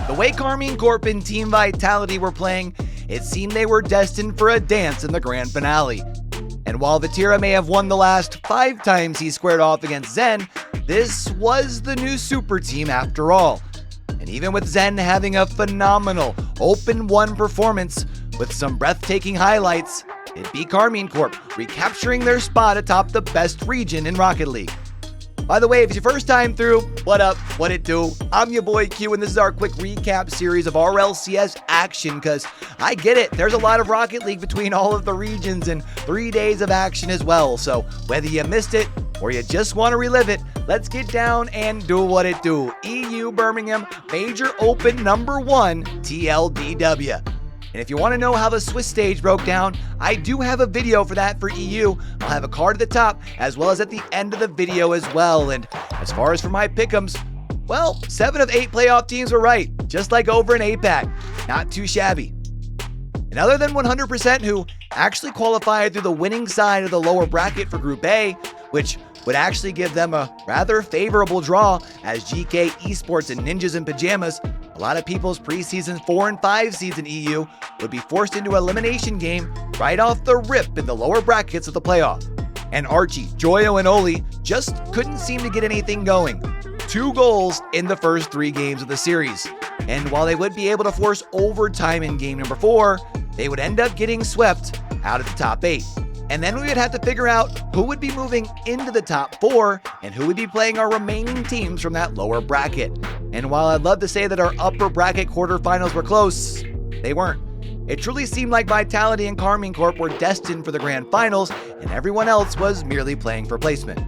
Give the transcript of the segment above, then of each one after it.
The way Karmine Corp and Team Vitality were playing, it seemed they were destined for a dance in the grand finale. And while Vatira may have won the last 5 times he squared off against Zen, this was the new super team after all. And even with Zen having a phenomenal Open 1 performance with some breathtaking highlights, it beat Karmine Corp, recapturing their spot atop the best region in Rocket League. By the way, if it's your first time through, what up, what it do? I'm your boy Q, and this is our quick recap series of RLCS action, because I get it, there's a lot of Rocket League between all of the regions and 3 days of action as well. So whether you missed it or you just want to relive it, let's get down and do what it do. EU Birmingham Major Open number 1 TLDW. And if you want to know how the Swiss stage broke down, I do have a video for that for EU. I'll have a card at the top as well as at the end of the video as well. And as far as for my pick'ems, well, 7 of 8 playoff teams were right, just like over in APAC. Not too shabby. And other than 100% who actually qualified through the winning side of the lower bracket for Group A, which would actually give them a rather favorable draw as Geekay Esports and Ninjas in Pyjamas, a lot of people's preseason 4 and 5 seeds in EU would be forced into an elimination game right off the rip in the lower brackets of the playoff. And Archie, Joyo, and Oli just couldn't seem to get anything going. 2 goals in the first 3 games of the series. And while they would be able to force overtime in game number 4, they would end up getting swept out of the top 8. And then we would have to figure out who would be moving into the top 4 and who would be playing our remaining teams from that lower bracket. And while I'd love to say that our upper bracket quarterfinals were close, they weren't. It truly seemed like Vitality and Karmine Corp were destined for the grand finals, and everyone else was merely playing for placement.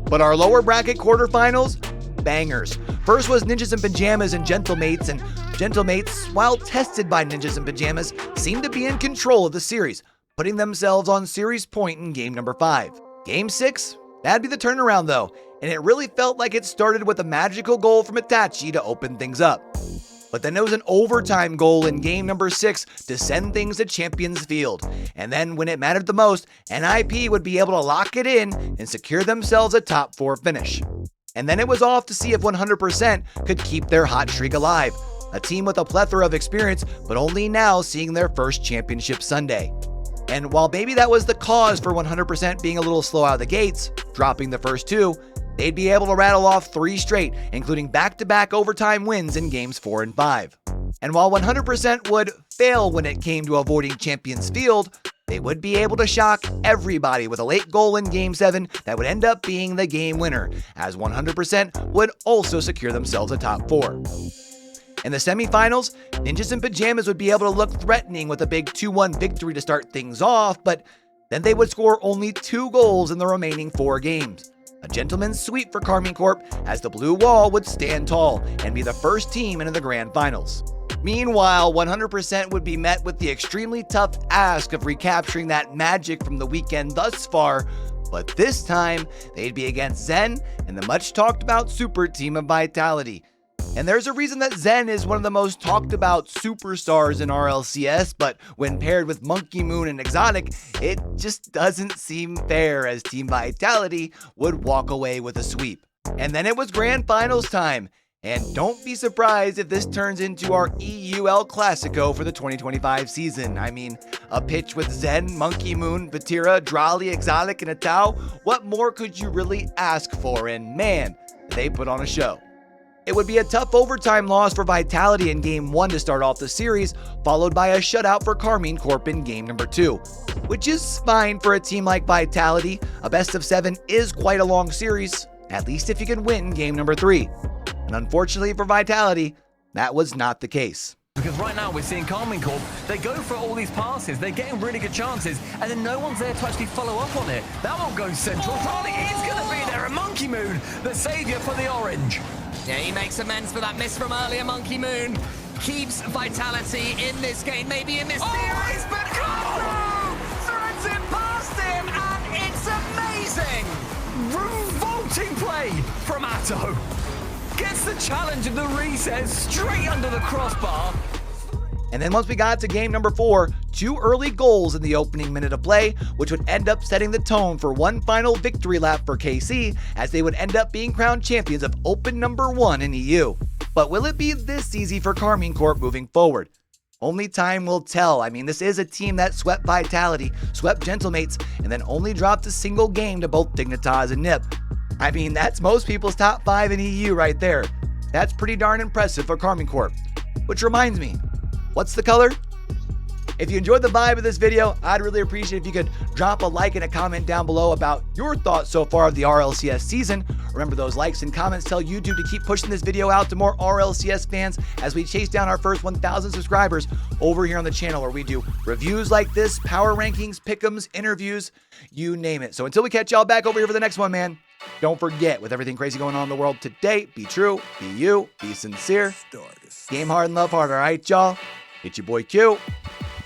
But our lower bracket quarterfinals? Bangers. First was Ninjas in Pyjamas and Gentlemates, and Gentlemates, while tested by Ninjas in Pyjamas, seemed to be in control of the series, putting themselves on series point in game number 5. Game 6? That'd be the turnaround though, and it really felt like it started with a magical goal from Itachi to open things up. But then there was an overtime goal in game number 6 to send things to Champions Field. And then when it mattered the most, NIP would be able to lock it in and secure themselves a top 4 finish. And then it was off to see if 100% could keep their hot streak alive. A team with a plethora of experience, but only now seeing their first championship Sunday. And while maybe that was the cause for 100% being a little slow out of the gates, dropping the first 2, they'd be able to rattle off 3 straight, including back-to-back overtime wins in games 4 and 5. And while 100% would fail when it came to avoiding Champions Field, they would be able to shock everybody with a late goal in Game 7 that would end up being the game winner, as 100% would also secure themselves a top 4. In the semifinals, Ninjas in Pyjamas would be able to look threatening with a big 2-1 victory to start things off, but then they would score only 2 goals in the remaining 4 games. A gentleman's sweep for Karmine Corp, as the Blue Wall would stand tall and be the first team into the grand finals. Meanwhile, 100% would be met with the extremely tough ask of recapturing that magic from the weekend thus far, but this time they'd be against Zen and the much talked about super team of Vitality. And there's a reason that Zen is one of the most talked about superstars in RLCS, but when paired with Monkey Moon and Exotic, it just doesn't seem fair, as Team Vitality would walk away with a sweep. And then it was grand finals time. And don't be surprised if this turns into our EU El Clasico for the 2025 season. I mean, a pitch with Zen, Monkey Moon, Vatira, Dralii, Exotic, and Atow. What more could you really ask for? And man, they put on a show. It would be a tough overtime loss for Vitality in Game 1 to start off the series, followed by a shutout for Karmine Corp in Game number 2. Which is fine for a team like Vitality. A best of 7 is quite a long series, at least if you can win Game number 3. And unfortunately for Vitality, that was not the case. Because right now we're seeing Karmine Corp, they go for all these passes, they're getting really good chances, and then no one's there to actually follow up on it. That one goes central. Dralii is going to be there, and Monkey Moon, the saviour for the orange. Yeah, he makes amends for that miss from earlier. Monkey Moon keeps Vitality in this game, maybe in this series, but threads it past him, and it's amazing! Revolting play from Atow. Gets the challenge of the reset straight under the crossbar. And then once we got to game number 4, 2 early goals in the opening minute of play, which would end up setting the tone for one final victory lap for KC, as they would end up being crowned champions of Open number 1 in EU. But will it be this easy for Karmine Corp moving forward? Only time will tell. I mean, this is a team that swept Vitality, swept Gentlemates, and then only dropped a single game to both Dignitas and NIP. I mean, that's most people's top 5 in EU right there. That's pretty darn impressive for Karmine Corp. Which reminds me, what's the color? If you enjoyed the vibe of this video, I'd really appreciate if you could drop a like and a comment down below about your thoughts so far of the RLCS season. Remember, those likes and comments tell YouTube to keep pushing this video out to more RLCS fans as we chase down our first 1,000 subscribers over here on the channel, where we do reviews like this, power rankings, pick'ems, interviews, you name it. So until we catch y'all back over here for the next one, man, don't forget, with everything crazy going on in the world today, be true, be you, be sincere, game hard and love hard, all right, y'all? It's your boy Q,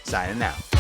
signing out.